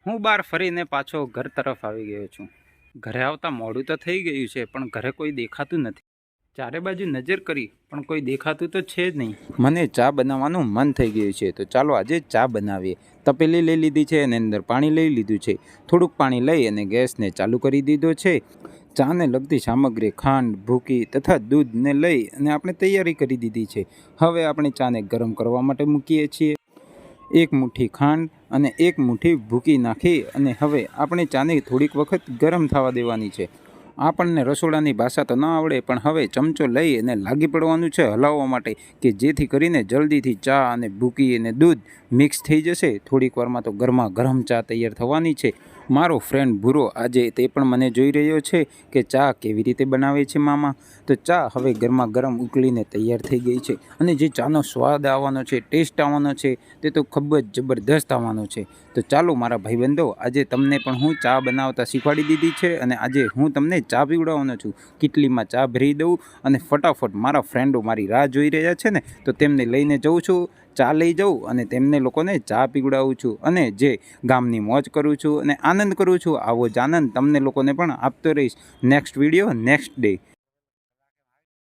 હું બહાર ફરીને પાછો ઘર તરફ આવી ગયો છું। ઘરે આવતા મોડું તો થઈ ગયું છે, પણ ઘરે કોઈ દેખાતું નથી। ચારે બાજુ નજર કરી પણ કોઈ દેખાતું તો છે જ નહીં। મને ચા બનાવવાનું મન થઈ ગયું છે, તો ચાલો આજે ચા બનાવીએ। તપેલી લઈ લીધી છે અને અંદર પાણી લઈ લીધું છે। થોડુંક પાણી લઈ અને ગેસને ચાલુ કરી દીધો છે। ચાને લગતી સામગ્રી ખાંડ, ભૂકી તથા દૂધને લઈ અને આપણે તૈયારી કરી દીધી છે। હવે આપણે ચાને ગરમ કરવા માટે મૂકીએ છીએ। એક મુઠ્ઠી ખાંડ અને એક મુઠ્ઠી ભૂકી નાખી અને હવે આપણે ચાને થોડીક વખત ગરમ થવા દેવાની છે। આપણને રસોડાની ભાષા તો ન આવડે, પણ હવે ચમચો લઈ અને લાગી પડવાનું છે હલાવવા માટે, કે જેથી કરીને જલ્દીથી ચા અને ભૂકી અને દૂધ મિક્સ થઈ જશે। થોડીક વારમાં તો ગરમા ગરમ ચા તૈયાર થવાની છે। મારો ફ્રેન્ડ ભૂરો આજે તે પણ મને જોઈ રહ્યો છે કે ચા કેવી રીતે બનાવે છે મામા। તો ચા હવે ગરમા ગરમ ઉકળીને તૈયાર થઈ ગઈ છે અને જે ચાનો સ્વાદ આવવાનો છે, ટેસ્ટ આવવાનો છે, તે તો ખૂબ જ જબરદસ્ત આવવાનો છે। તો ચાલો મારા ભાઈબંધો, આજે તમને પણ હું ચા બનાવતા શીખવાડી દીધી છે અને આજે હું તમને ચા પીવડાવવાનો છું। કિટલીમાં ચા ભરી દઉં અને ફટાફટ મારા ફ્રેન્ડો મારી રાહ જોઈ રહ્યા છે ને, તો તેમને લઈને જઉં છું। ચા લઈ જાઉં અને તેમને લોકોને ચા પીવડાવું છું અને જે ગામની મોજ કરું છું અને આનંદ કરું છું, આવો જ આનંદ તમને લોકોને પણ આપતો રહીશ। Next video next day.